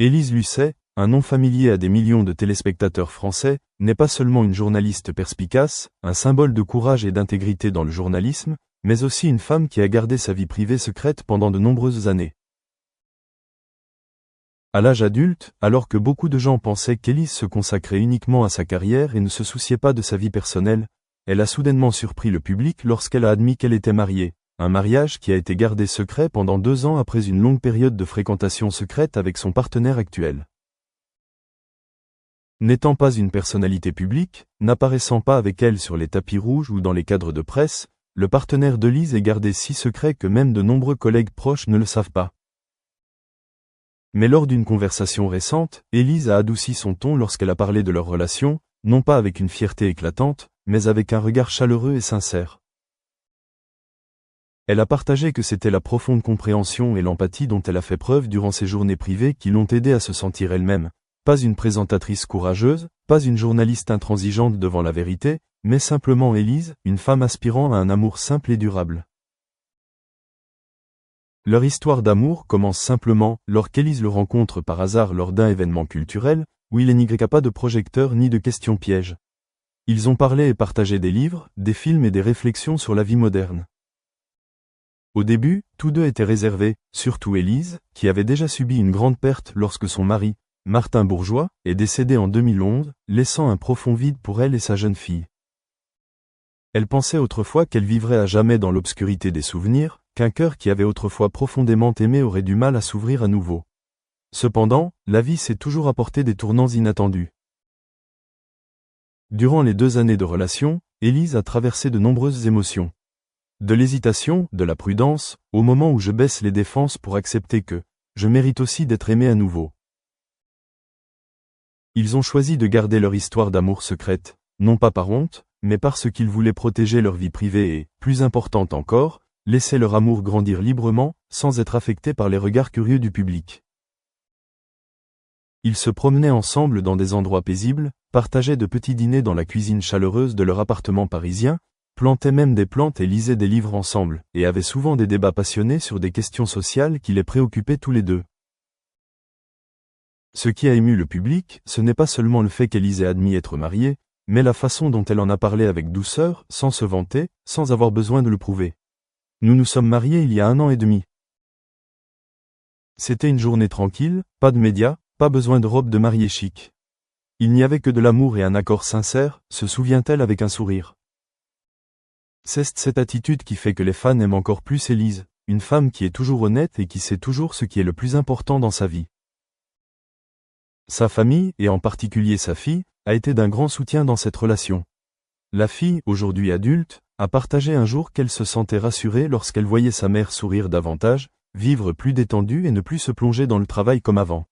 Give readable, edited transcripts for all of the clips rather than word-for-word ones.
Élise Lucet, un nom familier à des millions de téléspectateurs français, n'est pas seulement une journaliste perspicace, un symbole de courage et d'intégrité dans le journalisme, mais aussi une femme qui a gardé sa vie privée secrète pendant de nombreuses années. À l'âge adulte, alors que beaucoup de gens pensaient qu'Élise se consacrait uniquement à sa carrière et ne se souciait pas de sa vie personnelle, elle a soudainement surpris le public lorsqu'elle a admis qu'elle était mariée, un mariage qui a été gardé secret pendant 2 ans après une longue période de fréquentation secrète avec son partenaire actuel. N'étant pas une personnalité publique, n'apparaissant pas avec elle sur les tapis rouges ou dans les cadres de presse, le partenaire d'Élise est gardé si secret que même de nombreux collègues proches ne le savent pas. Mais lors d'une conversation récente, Élise a adouci son ton lorsqu'elle a parlé de leur relation, non pas avec une fierté éclatante, mais avec un regard chaleureux et sincère. Elle a partagé que c'était la profonde compréhension et l'empathie dont elle a fait preuve durant ses journées privées qui l'ont aidée à se sentir elle-même, pas une présentatrice courageuse, pas une journaliste intransigeante devant la vérité, mais simplement Élise, une femme aspirant à un amour simple et durable. Leur histoire d'amour commence simplement lorsqu'Élise le rencontre par hasard lors d'un événement culturel, où il n'y a pas de projecteur ni de questions pièges. Ils ont parlé et partagé des livres, des films et des réflexions sur la vie moderne. Au début, tous deux étaient réservés, surtout Élise, qui avait déjà subi une grande perte lorsque son mari, Martin Bourgeois, est décédé en 2011, laissant un profond vide pour elle et sa jeune fille. Elle pensait autrefois qu'elle vivrait à jamais dans l'obscurité des souvenirs, qu'un cœur qui avait autrefois profondément aimé aurait du mal à s'ouvrir à nouveau. Cependant, la vie s'est toujours apporté des tournants inattendus. Durant les 2 années de relation, Élise a traversé de nombreuses émotions. De l'hésitation, de la prudence, au moment où je baisse les défenses pour accepter que je mérite aussi d'être aimé à nouveau. Ils ont choisi de garder leur histoire d'amour secrète, non pas par honte, mais parce qu'ils voulaient protéger leur vie privée et, plus importante encore, laisser leur amour grandir librement, sans être affectés par les regards curieux du public. Ils se promenaient ensemble dans des endroits paisibles, partageaient de petits dîners dans la cuisine chaleureuse de leur appartement parisien, plantaient même des plantes et lisaient des livres ensemble, et avaient souvent des débats passionnés sur des questions sociales qui les préoccupaient tous les deux. Ce qui a ému le public, ce n'est pas seulement le fait qu'Élise ait admis être mariée, mais la façon dont elle en a parlé avec douceur, sans se vanter, sans avoir besoin de le prouver. Nous nous sommes mariés il y a 1 an et demi. C'était une journée tranquille, pas de médias, pas besoin de robe de mariée chic. Il n'y avait que de l'amour et un accord sincère, se souvient-elle avec un sourire. C'est cette attitude qui fait que les fans aiment encore plus Élise, une femme qui est toujours honnête et qui sait toujours ce qui est le plus important dans sa vie. Sa famille, et en particulier sa fille, a été d'un grand soutien dans cette relation. La fille, aujourd'hui adulte, a partagé un jour qu'elle se sentait rassurée lorsqu'elle voyait sa mère sourire davantage, vivre plus détendue et ne plus se plonger dans le travail comme avant.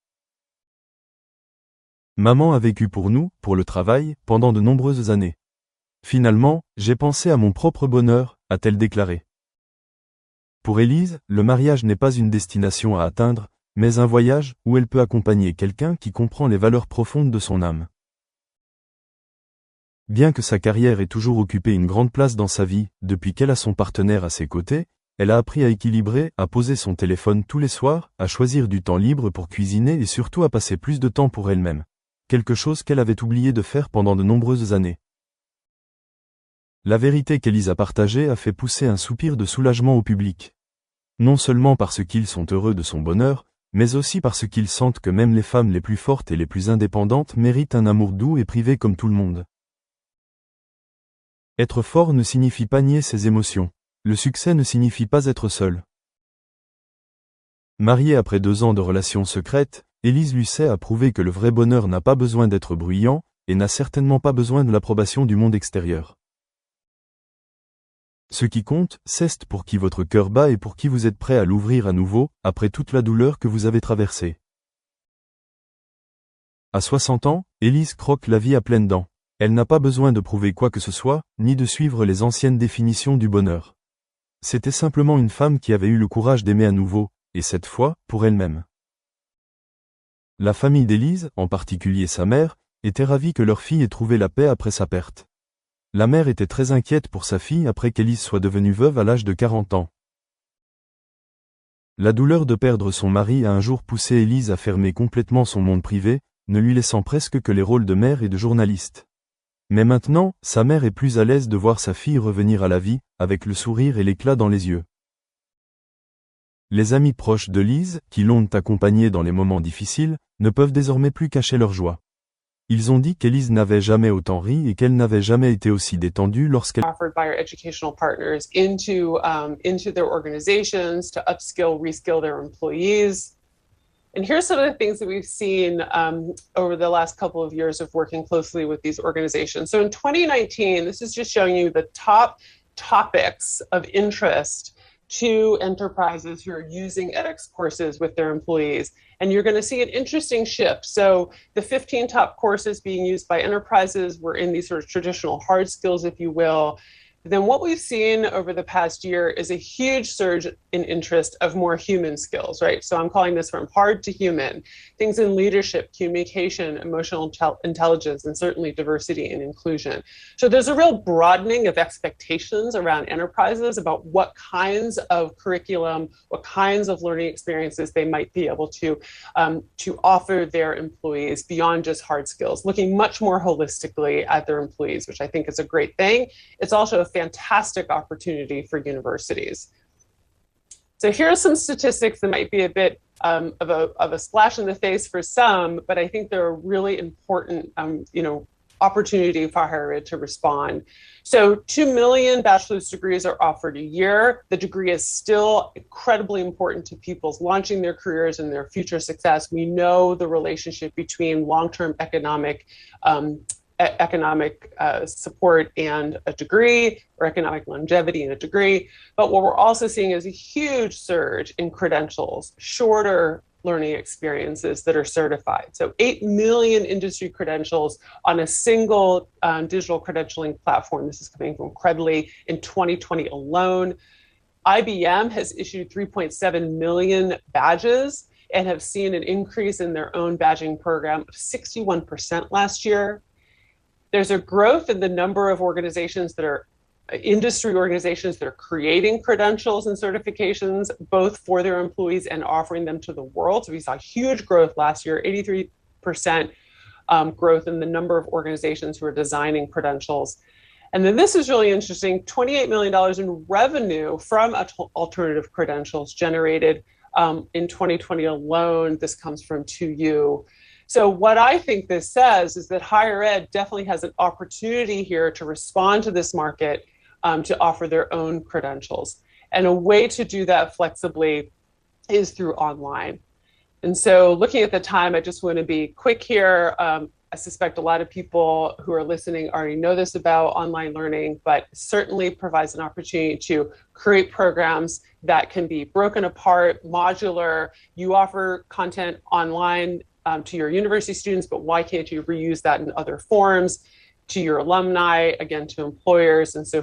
Maman a vécu pour nous, pour le travail, pendant de nombreuses années. Finalement, j'ai pensé à mon propre bonheur, a-t-elle déclaré. Pour Élise, le mariage n'est pas une destination à atteindre, mais un voyage où elle peut accompagner quelqu'un qui comprend les valeurs profondes de son âme. Bien que sa carrière ait toujours occupé une grande place dans sa vie, depuis qu'elle a son partenaire à ses côtés, elle a appris à équilibrer, à poser son téléphone tous les soirs, à choisir du temps libre pour cuisiner et surtout à passer plus de temps pour elle-même. Quelque chose qu'elle avait oublié de faire pendant de nombreuses années. La vérité qu'Élise a partagée a fait pousser un soupir de soulagement au public. Non seulement parce qu'ils sont heureux de son bonheur, mais aussi parce qu'ils sentent que même les femmes les plus fortes et les plus indépendantes méritent un amour doux et privé comme tout le monde. Être fort ne signifie pas nier ses émotions. Le succès ne signifie pas être seul. Mariée après 2 ans de relations secrètes, Élise Lucet a prouvé que le vrai bonheur n'a pas besoin d'être bruyant, et n'a certainement pas besoin de l'approbation du monde extérieur. Ce qui compte, c'est pour qui votre cœur bat et pour qui vous êtes prêt à l'ouvrir à nouveau, après toute la douleur que vous avez traversée. À 60 ans, Élise croque la vie à pleines dents. Elle n'a pas besoin de prouver quoi que ce soit, ni de suivre les anciennes définitions du bonheur. C'était simplement une femme qui avait eu le courage d'aimer à nouveau, et cette fois, pour elle-même. La famille d'Élise, en particulier sa mère, était ravie que leur fille ait trouvé la paix après sa perte. La mère était très inquiète pour sa fille après qu'Élise soit devenue veuve à l'âge de 40 ans. La douleur de perdre son mari a un jour poussé Élise à fermer complètement son monde privé, ne lui laissant presque que les rôles de mère et de journaliste. Mais maintenant, sa mère est plus à l'aise de voir sa fille revenir à la vie, avec le sourire et l'éclat dans les yeux. Les amis proches de Lise, qui l'ont accompagnée dans les moments difficiles, ne peuvent désormais plus cacher leur joie. Ils ont dit qu'Élise n'avait jamais autant ri et qu'elle n'avait jamais été aussi détendue lorsqu'elle offered by our educational partners into their organizations to upskill, reskill their employees. And here's some of the things that we've seen over the last couple of years of working closely with these organizations. So in 2019, this is just showing you the top topics of interest to enterprises who are using edX courses with their employees. And you're going to see an interesting shift. So the 15 top courses being used by enterprises were in these sort of traditional hard skills, if you will. Then what we've seen over the past year is a huge surge in interest of more human skills, right? So I'm calling this from hard to human, things in leadership, communication, emotional intelligence, and certainly diversity and inclusion. So there's a real broadening of expectations around enterprises about what kinds of curriculum, what kinds of learning experiences they might be able to offer their employees beyond just hard skills, looking much more holistically at their employees, which I think is a great thing. It's also a fantastic opportunity for universities. So here are some statistics that might be a bit of a splash in the face for some, but I think they're a really important opportunity for higher ed to respond. So 2 million bachelor's degrees are offered a year. The degree is still incredibly important to people's launching their careers and their future success. We know the relationship between long-term economic support and a degree, or economic longevity and a degree. But what we're also seeing is a huge surge in credentials, shorter learning experiences that are certified. So 8 million industry credentials on a single digital credentialing platform. This is coming from Credly in 2020 alone. IBM has issued 3.7 million badges and have seen an increase in their own badging program of 61% last year. There's a growth in the number of organizations that are industry organizations that are creating credentials and certifications, both for their employees and offering them to the world. So we saw huge growth last year, 83% growth in the number of organizations who are designing credentials. And then this is really interesting, $28 million in revenue from alternative credentials generated in 2020 alone. This comes from 2U. So what I think this says is that higher ed definitely has an opportunity here to respond to this market, to offer their own credentials. And a way to do that flexibly is through online. And so looking at the time, I just want to be quick here. I suspect a lot of people who are listening already know this about online learning, but certainly provides an opportunity to create programs that can be broken apart, modular. You offer content online to your university students, but why can't you reuse that in other forms, to your alumni, again, to employers? And so